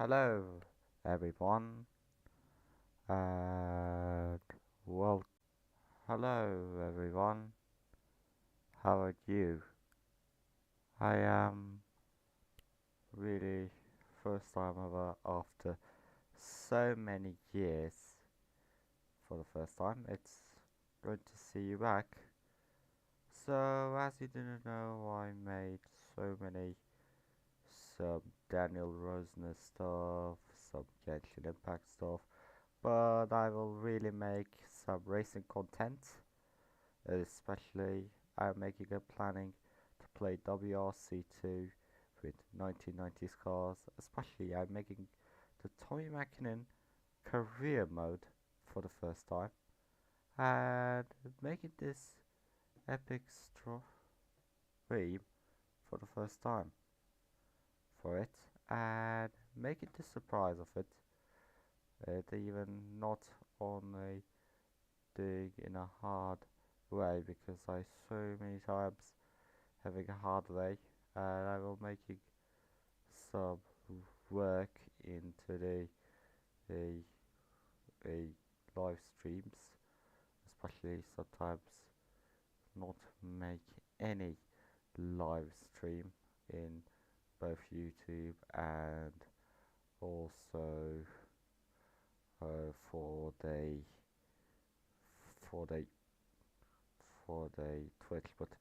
Hello, everyone, and well, hello, everyone. How are you? I am really first time ever after so many years. For the first time, it's good to see you back. So, as you didn't know, I made so many some Daniel Rosner stuff, some Genshin Impact stuff, but I will really make some racing content. Especially, I'm making a planning to play WRC2 with 1990s cars. Especially, I'm making the Tommy Mäkinen career mode for the first time and making this epic stream for the first time for it and making the surprise of it. Even not only doing in a hard way because I so many times having a hard way and I will making some work into the a live streams, especially sometimes not make any live stream in both YouTube and also for for the for the Twitch, but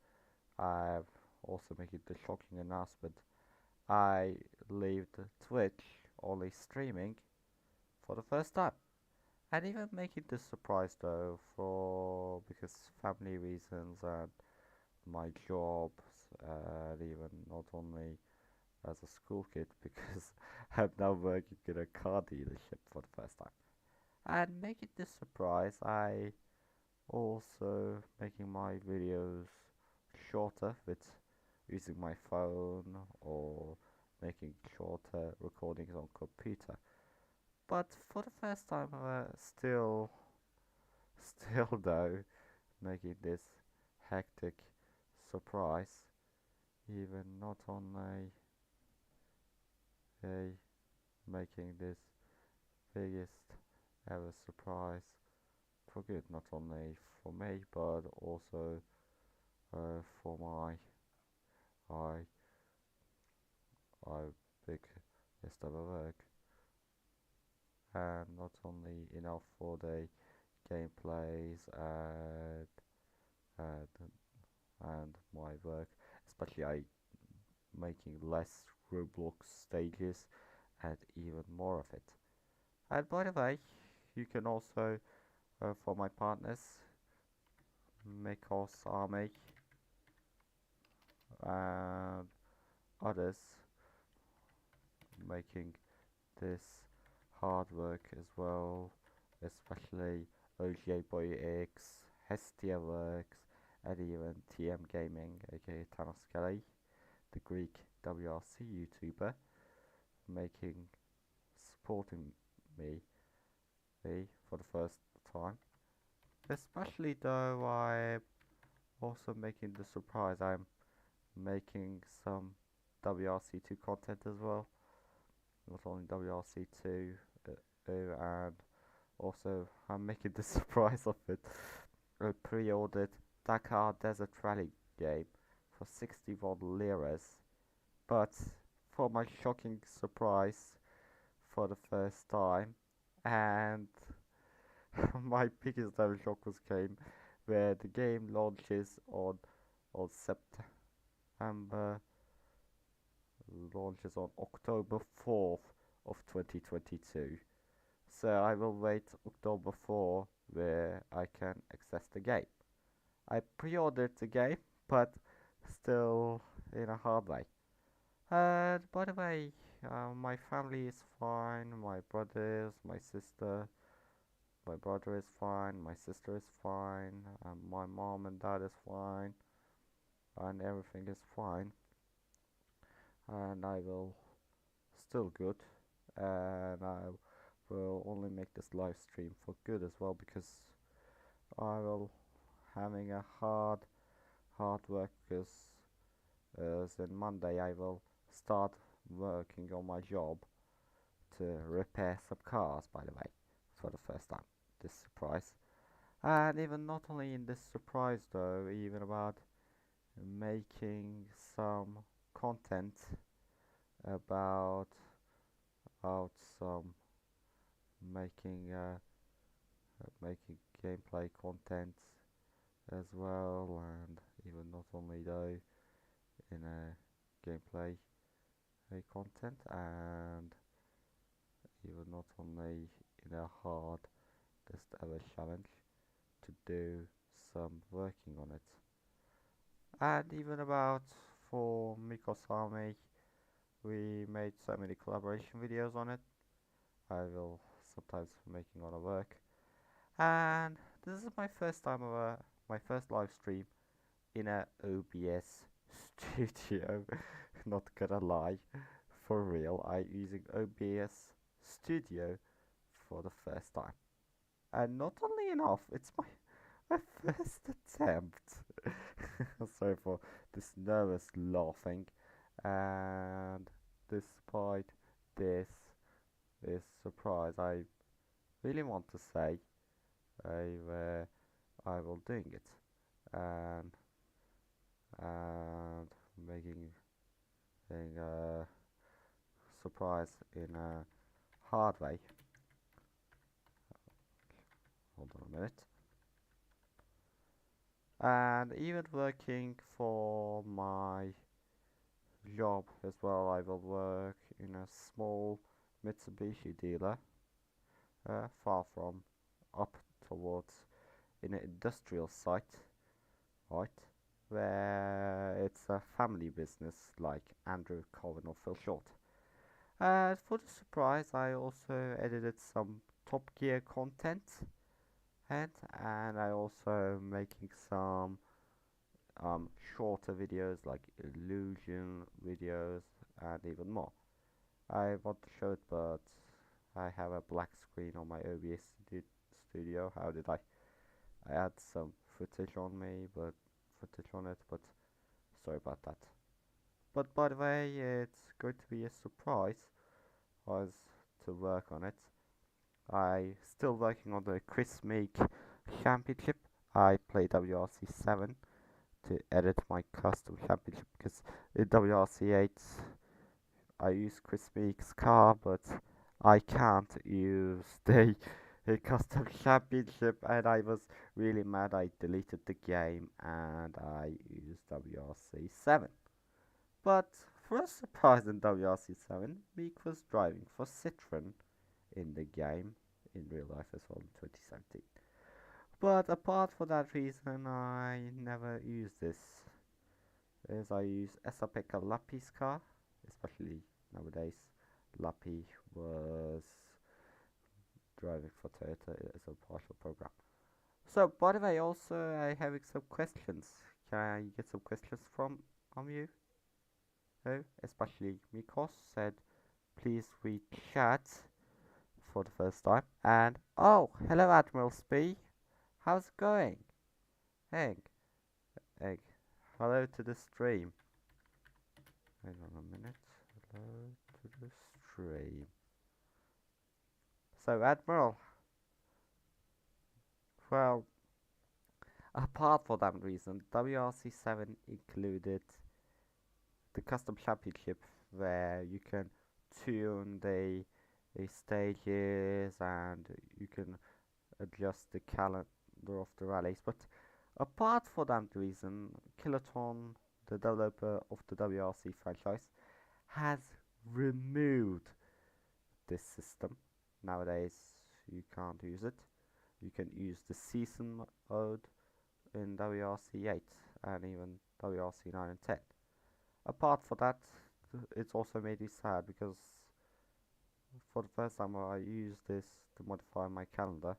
I'm also making the shocking announcement. I leave the Twitch only streaming for the first time. And even making this surprise though for because family reasons and my job and even not only as a school kid because I'm now working in a car dealership for the first time. And making this surprise I also making my videos shorter with using my phone or making shorter recordings on computer. But for the first time, still though, making this hectic surprise, even not only a making this biggest ever surprise for good, not only for me but also for my I I biggest ever work, and not only enough for the gameplays and and my work, especially I making less Roblox stages and even more of it. And by the way, you can also, for my partners, make us army and others making this hard work as well, especially OGA Boy X, Hestia Works, and even TM Gaming, aka Thanos Kelly, the Greek WRC YouTuber, making supporting me for the first time. Especially though I'm also making the surprise I'm making some WRC2 content as well. Not only WRC2 and also I'm making the surprise of it. I pre-ordered Dakar Desert Rally game for 61 liras, but for my shocking surprise for the first time and my biggest ever shock was came where the game launches on September launches on October 4th of 2022. So I will wait October 4 where I can access the game. I pre-ordered the game, but still in a hard way. By the way, my family is fine. My brothers, my sister, my brother is fine. My sister is fine. My mom and dad is fine, and everything is fine. And I will still good, and I will only make this live stream for good as well because I will having a hard work because as in Monday I will start working on my job to repair some cars, by the way, for the first time. This surprise. And even not only in this surprise though, even about making some content about some making making gameplay content as well, and even not only though in a gameplay content, and even not only in a hardest ever challenge to do some working on it, and even about for Mikos Army we made so many collaboration videos on it. I will sometimes making on a work, and this is my first time ever, my first live stream in a OBS studio. Not gonna lie, for real, I using OBS studio for the first time, and not only enough, it's my first attempt. Sorry for this nervous laughing, and despite this surprise, I really want to say I will doing it, and and making a surprise in a hard way. Hold on a minute. And even working for my job as well, I will work in a small Mitsubishi dealer, far from up towards in an industrial site, right? Where it's a family business like Andrew, Colin or Phil Short. And for the surprise, I also edited some Top Gear content, and I also making some shorter videos like illusion videos and even more. I want to show it, but I have a black screen on my OBS studio. How did I had some footage on me, but but sorry about that. But by the way, it's going to be a surprise as to work on it. I still working on the Chris Meek Championship. I play WRC 7 to edit my custom championship, because in WRC 8 I use Chris Meek's car, but I can't use the custom championship, and I was really mad. I deleted the game and I used WRC 7. But for a surprise in WRC 7, Meek was driving for Citroen in the game, in real life as well, in 2017. But apart from that reason, I never use this, as I use Esa-Pekka Lappi's car, especially nowadays. Lappi was driving for Toyota as a partial program. So, by the way, also I having some questions. Can I get some questions from you? Oh, especially Mikos said, please read chat for the first time. And oh, hello Admiral Spee, how's it going? Egg, hello to the stream. Hang on a minute. Hello to the stream. So Admiral, well, apart from that reason, WRC 7 included the custom championship, where you can tune the stages and you can adjust the calendar of the rallies. But apart from that reason, Kiloton, the developer of the WRC franchise, has removed this system. Nowadays you can't use it. You can use the season mode in WRC 8 and even WRC 9 and 10. Apart from that, it's also made me sad, because for the first time I used this to modify my calendar,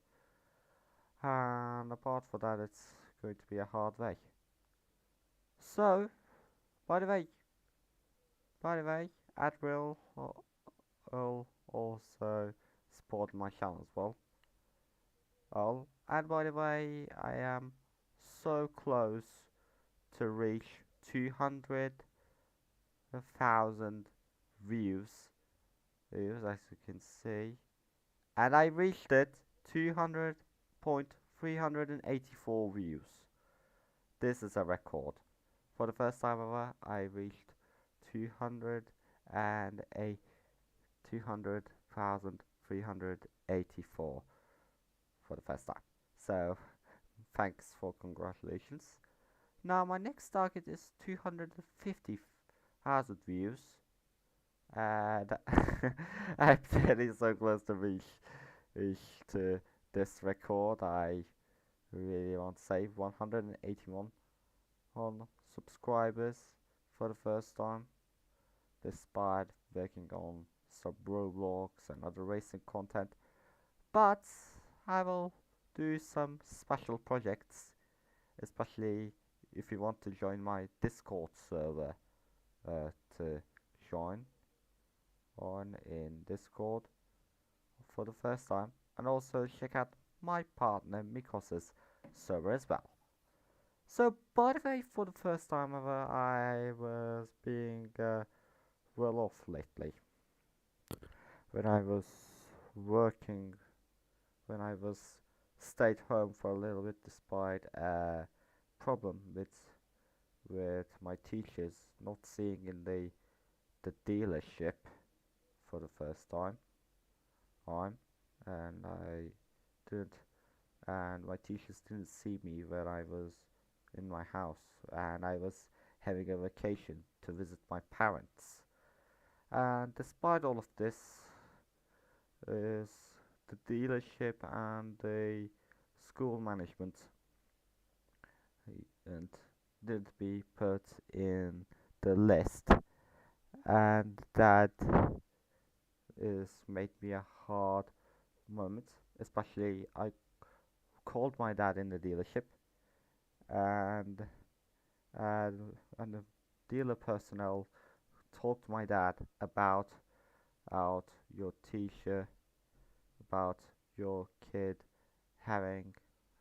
and apart from that, it's going to be a hard way. So, by the way, Admiral will also support my channel as well. Oh, and by the way, I am so close to reach 200,000 views views, as you can see, and I reached it 200.384 views. This is a record. For the first time ever, I reached 208 200,384 for the first time. So thanks for congratulations. Now my next target is 250,000 views, and I'm getting so close to reach to this record. I really want to say 181 on subscribers for the first time, despite working on some Roblox and other racing content. But I will do some special projects, especially if you want to join my Discord server, to join on in Discord for the first time, and also check out my partner Mikos's server as well. So, by the way, for the first time ever, I was being well off lately. When I was working, when I was stayed home for a little bit, despite a problem with my teachers not seeing in the dealership for the first time, and I didn't, and my teachers didn't see me when I was in my house, and I was having a vacation to visit my parents. And despite all of this, is the dealership and the school management and didn't be put in the list, and that is made me a hard moment. Especially, I called my dad in the dealership, and and the dealer personnel talked to my dad about your teacher, about your kid having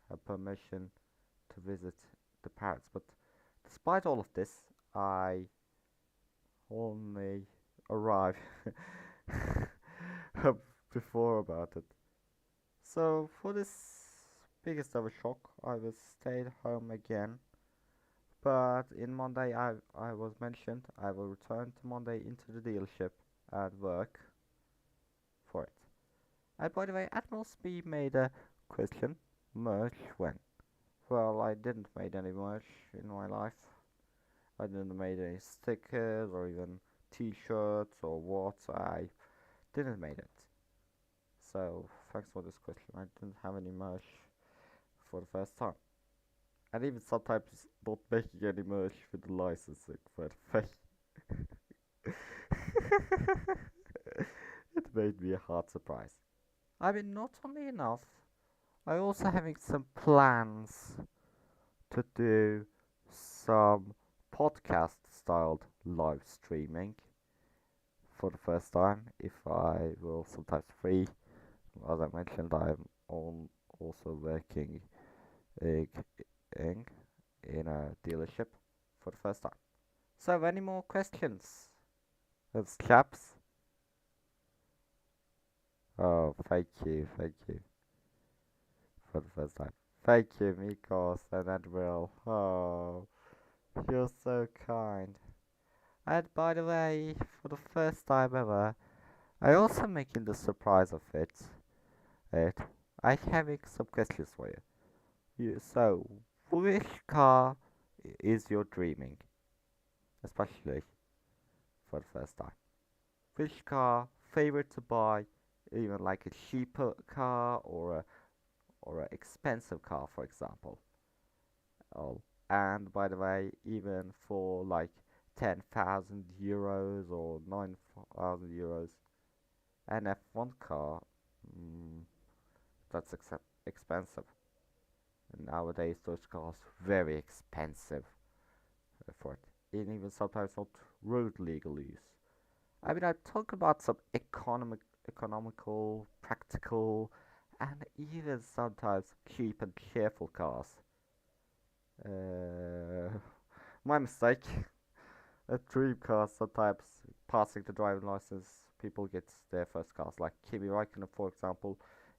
a permission to visit the parents. But despite all of this, I only arrived before about it. So for this biggest ever shock, I was stayed home again. But in Monday, I was mentioned I will return to Monday into the dealership and work for it. And by the way, Admiral Speed made a question: merch when? Well, I didn't make any merch in my life. I didn't make any stickers or even t-shirts or what. I didn't make it. So thanks for this question. I didn't have any merch for the first time. And even sometimes not making any merch with the licensing for the first. It made me a hard surprise. I mean, not only enough, I also having some plans to do some podcast styled live streaming for the first time, if I will sometimes free. As I mentioned, I'm also working in a dealership for the first time. So, any more questions? That's chaps. Oh, thank you for the first time. Thank you, Mikos and Admiral. Oh, you're so kind. And by the way, for the first time ever, I also making the surprise of it. I having some questions for you. So, which car is your dreaming, especially for the first time? Which car favorite to buy, even like a cheaper car or a expensive car, for example? Oh, and by the way, even for like 10,000 euros or 9,000 euros, an F1 car, that's expensive. And nowadays, those cars very expensive for it, and even sometimes not road legal use. I mean, I talk about some economical, practical, and even sometimes cheap and cheerful cars. My mistake. a dream car. Sometimes passing the driving license, people get their first cars. Like Kimi Raikkonen, for example,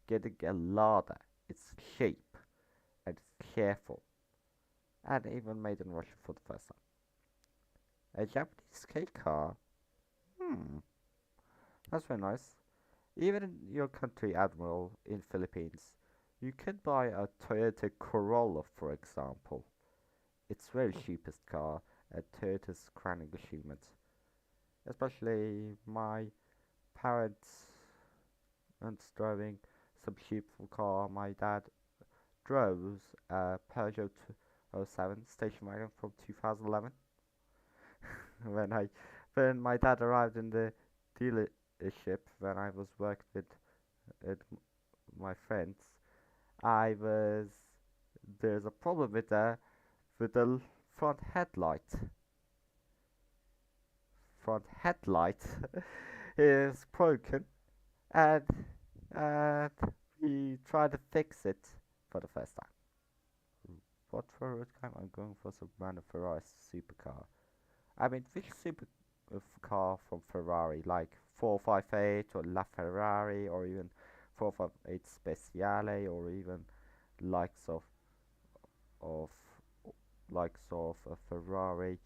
getting a Lada. It's cheap and it's careful, and even made in Russia for the first time. A Japanese K car. Hmm, that's very nice. Even in your country, Admiral, in Philippines, you could buy a Toyota Corolla, for example. It's very cheapest car at Toyota's crowning achievement. Especially my parents and driving some cheap car. My dad drove a Peugeot 207 station wagon from 2011. when I when my dad arrived in the dealership when I was working with my friends, I was there's a problem with the front headlight. Front headlight is broken, and and we tried to fix it for the first time. What for road time? I'm going for some random Ferrari supercar. I mean, which super car from Ferrari, like 458 or LaFerrari, or even 458 Speciale, or even likes of a Ferrari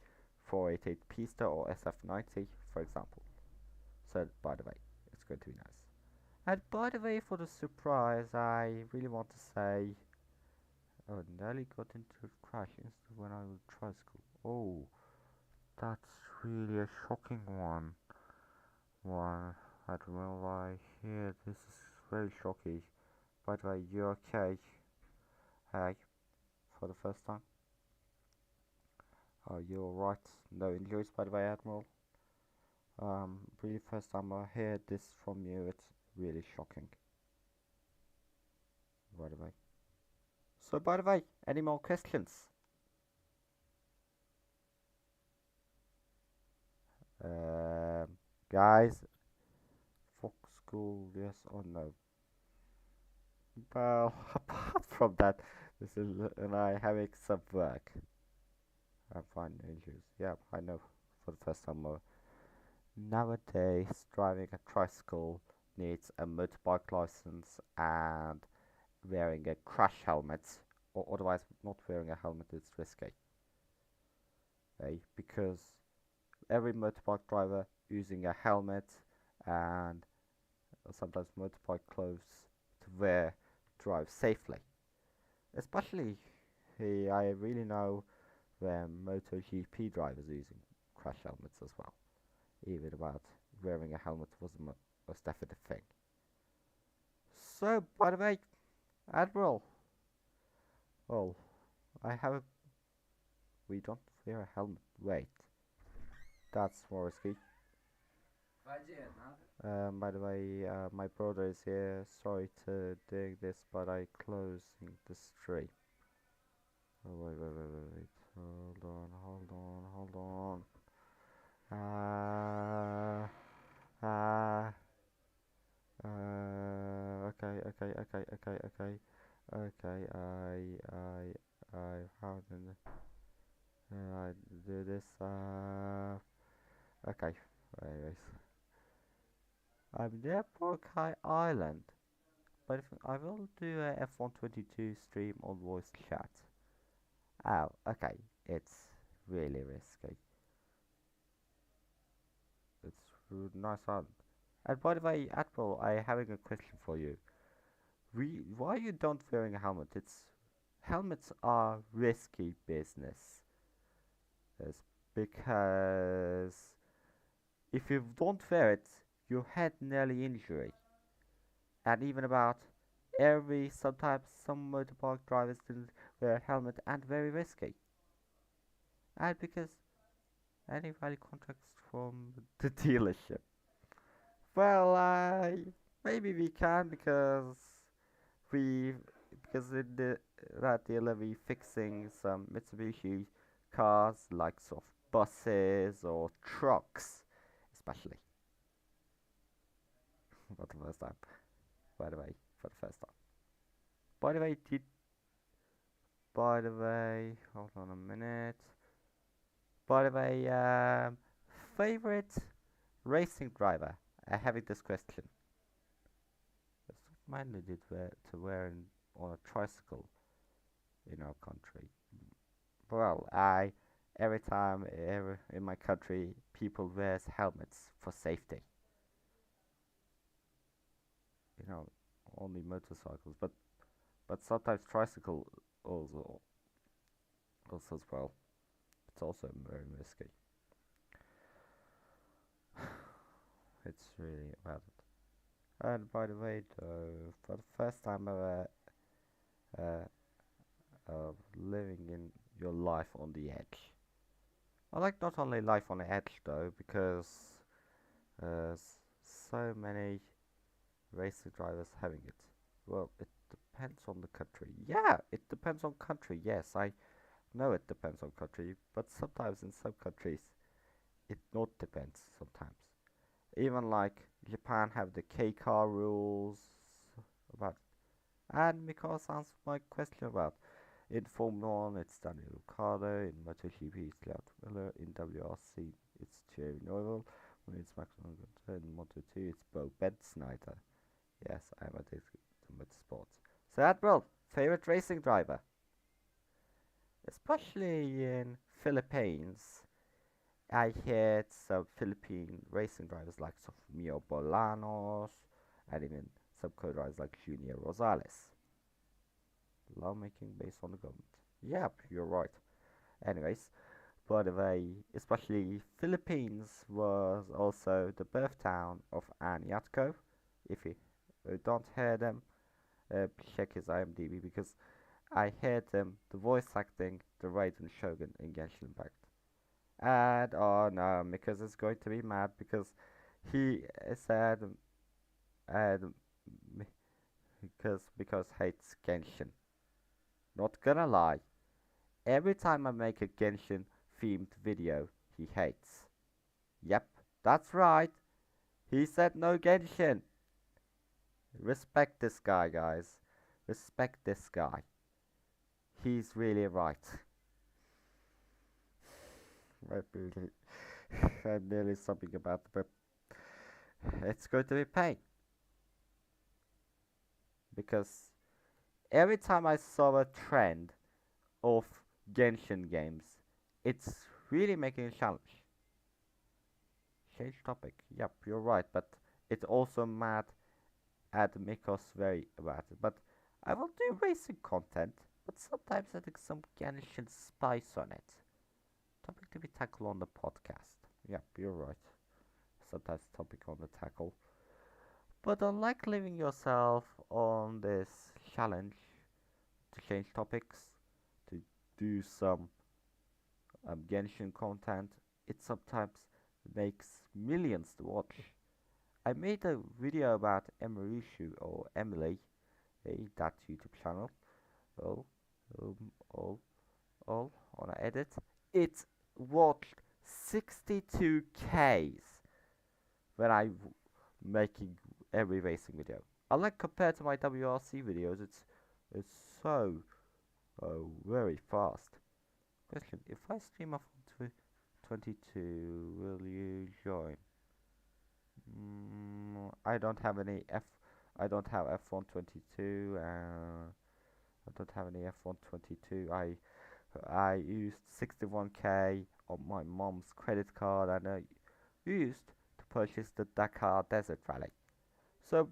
488 Pista or SF90, for example. So, by the way, it's going to be nice. And by the way, for the surprise, I really want to say, oh, nearly got into a crash when I was tricycle. Oh, that's really a shocking one. One, I don't know why. Here, this is very shocking. By the way, you're okay? Hey, for the first time. Are you alright? No injuries, by the way, Admiral. Really first time I hear this from you, it's really shocking. By the way. So, by the way, any more questions? Guys, Fox School, yes or no? Well, apart from that, this is and I having some work. I find issues. Yeah, I know for the first time. Nowadays, driving a tricycle needs a motorbike license and wearing a crash helmet, or otherwise not wearing a helmet is risky. Okay? Because every motorbike driver using a helmet and sometimes motorbike clothes to wear drive safely. Especially, I really know where MotoGP drivers using crash helmets as well. Even about wearing a helmet was a most definite thing. So, by the way, Admiral, well, I have a. We don't wear a helmet. Wait, that's more risky. By the way, my brother is here. Sorry to do this, but I closing the stream. Oh, wait. Hold on. Uh, okay. Okay, how did I do this? Okay, anyways. I'm near Boracay Island, but if I will do a F122 stream on voice chat. Oh, okay, it's really risky. It's nice island. And by the way, Admiral, I having a question for you. Why you don't wearing a helmet? Helmets are risky business. It's because if you don't wear it, you had nearly injury. And even about sometimes some motorbike drivers didn't wear a helmet and very risky. And because anybody contracts from the dealership. Well, maybe we can we because in that dealer we fixing some Mitsubishi cars like sort of buses or trucks, especially for the first time. By the way, for the first time. By the way, hold on a minute. By the way, favorite racing driver? Having this question. It's not mandated to wear on a tricycle in our country. Well, every time in my country people wears helmets for safety. You know, only motorcycles, but sometimes tricycle also also as well. It's also very risky. It's really about it. And by the way, though, for the first time ever, uh, living in your life on the edge. I like not only life on the edge though, because uh, so many racing drivers having it. Well, it depends on the country. Yeah, it depends on country. Yes, I know it depends on country, but sometimes in some countries it not depends. Sometimes even like Japan have the K car rules about. And because answer my question about in Formula 1 it's Daniel Ricciardo, in MotoGP it's Leon Miller, in WRC it's Thierry Neuville, when it's Max Verstappen, in Moto2 it's Bo Snyder. Yes, I'm addicted to motorsports. So Admiral, favorite racing driver? Especially in Philippines, I heard some Philippine racing drivers like Sofia Bolanos and even some co-drivers like Junior Rosales. Lawmaking based on the government. Yep, you're right. Anyways, by the way, especially Philippines was also the birth town of Anne Yatko. If you don't hear them, check his IMDb because I heard the voice acting the Raiden Shogun in Genshin Impact. And oh no, because it's going to be mad because he said and because hates Genshin. Not gonna lie, every time I make a Genshin themed video, he hates. Yep, that's right. He said no Genshin. Respect this guy, guys. Respect this guy. He's really right. Really, I'm nearly something about the but it's going to be pain because every time I saw a trend of Genshin games, it's really making a challenge. Change topic. Yep, you're right, but it's also mad at Mikos very about it. But I will do racing content, but sometimes I think some Genshin spice on it. Topic to be tackled on the podcast. Yep, you're right. Sometimes topic on the tackle. But I like leaving yourself on this challenge to change topics, to do some Genshin content. It sometimes makes millions to watch. I made a video about Emerishu or Emily, that YouTube channel. Oh, um, all, all on a edit. It watched 62Ks when I making every racing video. I like compared to my WRC videos, it's so very fast. Question: if I stream off 22, will you join? I don't have any F. I don't have F122. I don't have any F122. I used 61K on my mom's credit card and I used to purchase the Dakar Desert Rally. So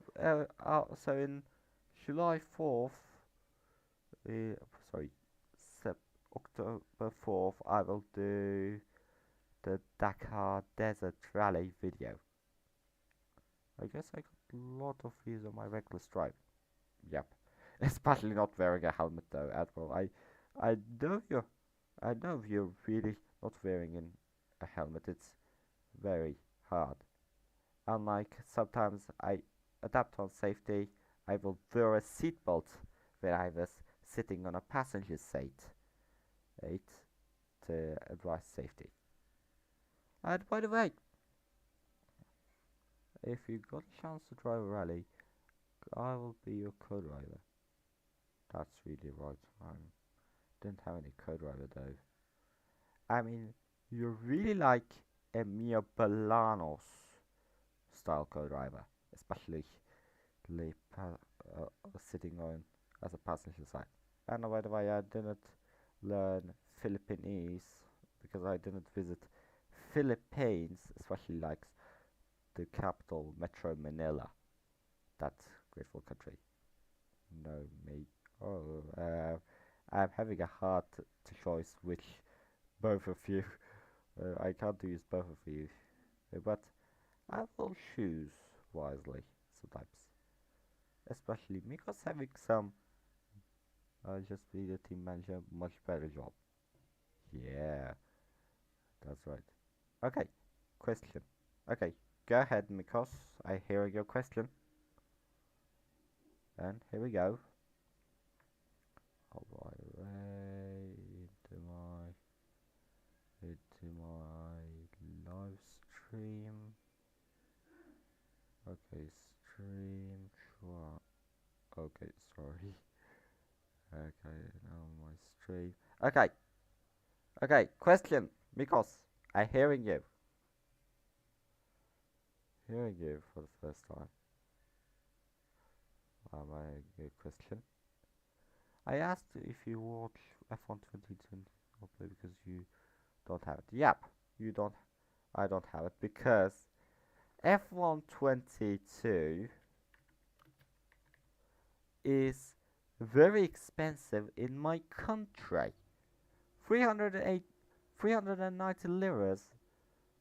in July 4th, sorry, October 4th, I will do the Dakar Desert Rally video. I guess I got a lot of views on my reckless drive. Yep, especially not wearing a helmet though. At all. I know you're, I know you're really not wearing a helmet. It's very hard. Unlike sometimes I adapt on safety, I will wear a seatbelt when I was sitting on a passenger seat, right, to advise safety. And by the way, if you got a chance to drive a rally, I will be your co-driver. That's really right. I didn't have any co-driver though. I mean, you really like a Mia Balanos style co-driver, especially sitting on as a passenger side. And by the way, I didn't learn Philippines because I didn't visit Philippines, especially like the capital, Metro Manila, that grateful country. No, me. Oh, I'm having a hard to choice which both of you. I can't use both of you, but I will choose wisely sometimes. Especially because having some just be the team manager much better job. Yeah, that's right. Okay, question. Okay, go ahead, Mikos. I hear your question. And here we go. How do I way into my live stream? Okay, stream. Okay, sorry. Okay, now my stream. Okay, okay. Question, Mikos. I hearing you. Hearing you for the first time. My good question. I asked if you watch F1 2020 play because you don't have it. Yep, you don't. I don't have it because F1 22 is very expensive in my country. 308, 390 liras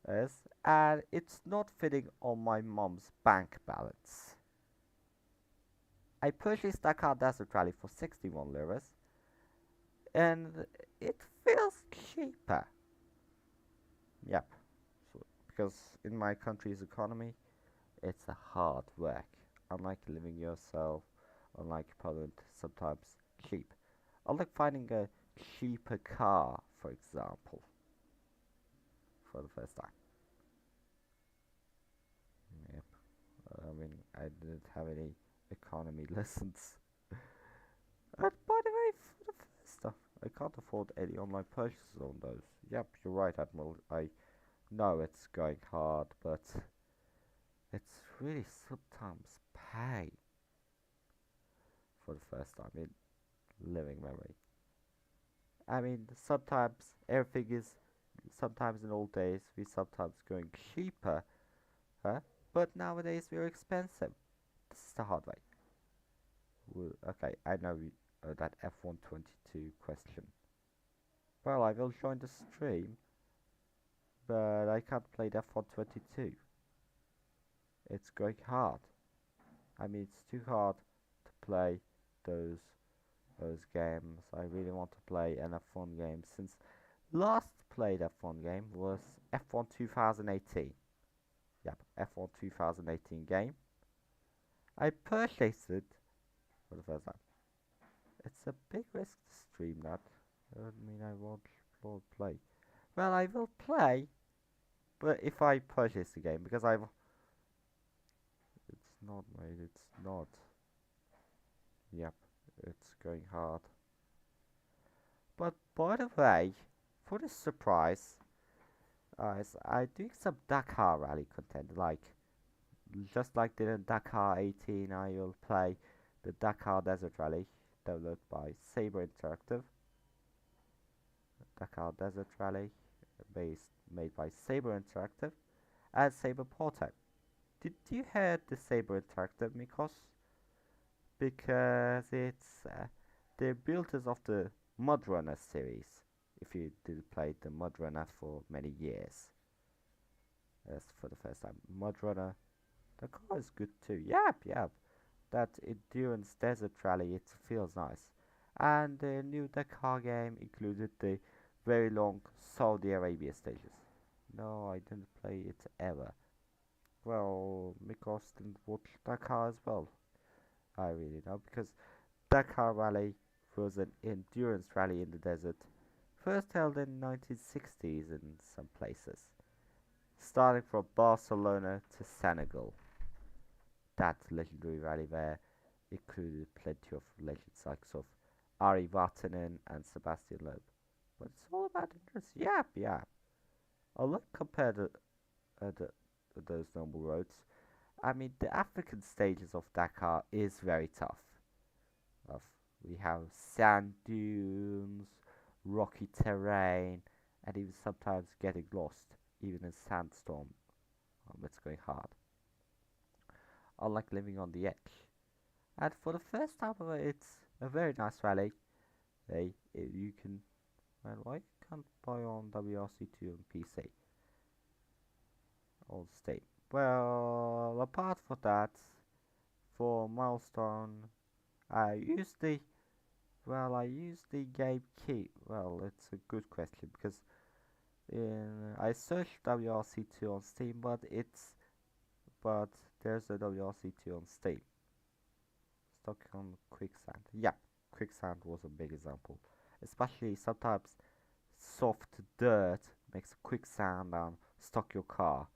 is, and it's not fitting on my mom's bank balance. I purchased Dakar Desert Rally for 61 liras, and it feels cheaper. Yep, so, because in my country's economy, it's a hard work. Unlike living yourself, unlike Poland, sometimes cheap. Unlike finding a cheaper car, for example, for the first time. Yep. I mean, I didn't have any economy lessons. And by the way, for the first time, I can't afford any online purchases on those. Yep, you're right, Admiral. I know it's going hard, but it's really sometimes pain for the first time in living memory. I mean, sometimes everything is, sometimes in old days, we sometimes going cheaper, huh? But nowadays we're expensive. This is the hard way. Okay, I know that F122 question. Well, I will join the stream, but I can't play the F122. It's going hard. I mean, it's too hard to play those those games. I really want to play an F1 game since last played F1 game was F1 2018. Yep, F1 2018 game. I purchased it for the first time. It's a big risk to stream that. I mean, I won't play. Well, I will play, but if I purchase the game, because I've... It's not, mate, it's not. Yep, it's going hard. But by the way, for the surprise, I doing some Dakar rally content, like just like the Dakar 18, I will play the Dakar Desert Rally, developed by Saber Interactive. Dakar Desert Rally, made by Saber Interactive and Saber Porto. Did you hear the Saber Interactive, Mikos? Because it's the builders of the Mud Runner series. If you did play the Mud Runner for many years, that's for the first time. Mud Runner, the car is good too. Yep, yep. That endurance desert rally, it feels nice. And the new Dakar game included the very long Saudi Arabia stages. No, I didn't play it ever. Well, Mikos didn't watch Dakar as well. I really know because Dakar Rally was an endurance rally in the desert, first held in 1960s in some places, starting from Barcelona to Senegal. That legendary rally there included plenty of legends like of Ari Vatanen and Sebastian Loeb. But it's all about endurance. Yep, yeah. I like compared those normal roads. I mean, the African stages of Dakar is very tough. Of we have sand dunes, rocky terrain, and even sometimes getting lost, even in sandstorm. It's going hard. I like living on the edge. And for the first time ever, it's a very nice rally. You can, man, why you can't buy on WRC2 on PC on Steam? Well, apart from that, for milestone, I use the I use the game key. Well, it's a good question because I searched WRC2 on Steam, but there's a WRC2 on Steam. Stuck on quicksand. Yeah, quicksand was a big example. Especially sometimes soft dirt makes quicksand and stuck your car.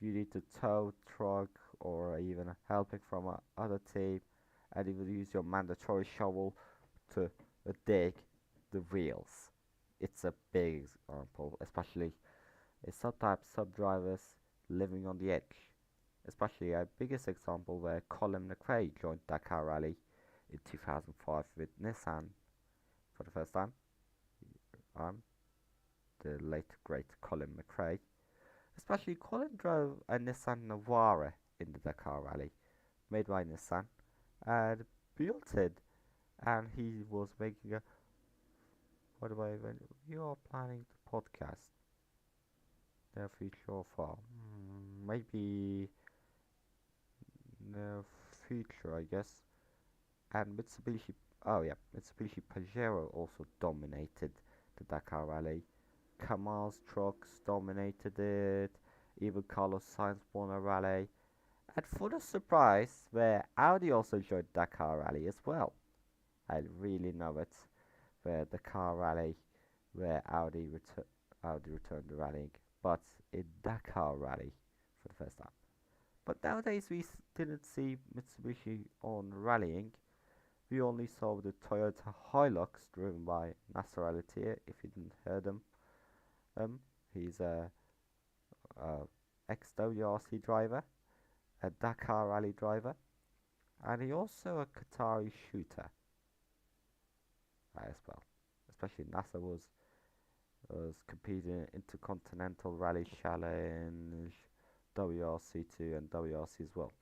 You need to tow truck or even helping from other team, and you will use your mandatory shovel to dig the wheels. It's a big example, especially sometimes sub drivers living on the edge. Especially a biggest example where Colin McRae joined Dakar Rally in 2005 with Nissan for the first time. Um, the late great Colin McRae. Especially Colin drove a Nissan Navara in the Dakar Rally, made by Nissan, and built it. And he was making a. By the way, when you are planning the podcast, near future or far, maybe near future, I guess. And Mitsubishi, oh yeah, Mitsubishi Pajero also dominated the Dakar Rally. Kamal's trucks dominated it. Even Carlos Sainz won a rally. And for the surprise, where Audi also joined Dakar Rally as well. I really know it. Where the car rally, where Audi returned the rallying, but in Dakar Rally for the first time. But nowadays we didn't see Mitsubishi on rallying. We only saw the Toyota Hilux driven by Nasser Al Attiyah. If you didn't hear them, he's a ex-WRC driver, a Dakar Rally driver, and he also a Qatari shooter as well. Especially Nasser was competing in Intercontinental Rally Challenge, WRC2 and WRC as well.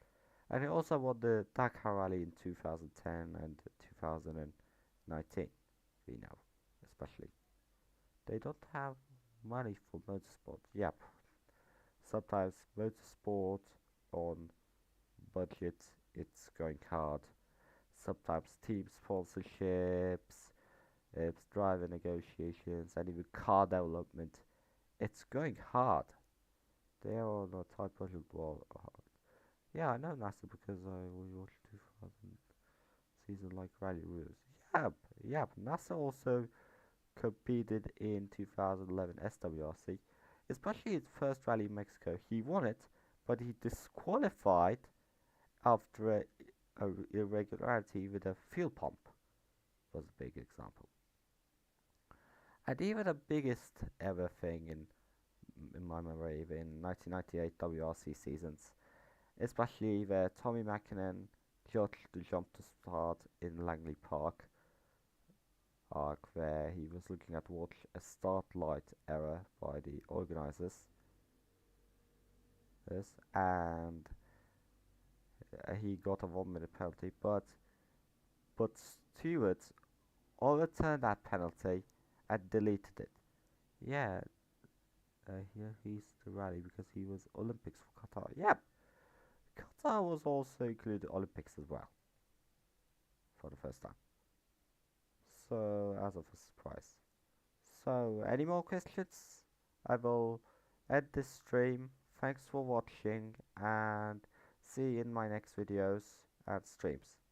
And he also won the Dakar Rally in 2010 and 2019. We know, especially. They don't have money for motorsport. Yep. Sometimes motorsport on budget, it's going hard. Sometimes team sponsorships, it's driver negotiations, and even car development. It's going hard. They are on a tight budget. Well, yeah, I know NASA because we watched 2000 season like Rally Rules. Yep, yep. NASA also competed in 2011 SWRC, especially its first rally in Mexico. He won it, but he disqualified after a irregularity with a fuel pump. Was a big example. And even the biggest ever thing in my memory in 1998 WRC seasons, especially where Tommy Mäkinen judged the jump to start in Langley Park arc, where he was looking at watch a start light error by the organizers. Yes, and he got a 1 minute penalty, but stewards overturned that penalty and deleted it. Yeah, here he's the rally because he was Olympics for Qatar. Yep, Qatar was also included Olympics as well for the first time. So as of a surprise. So any more questions? I will end this stream. Thanks for watching and see you in my next videos and streams.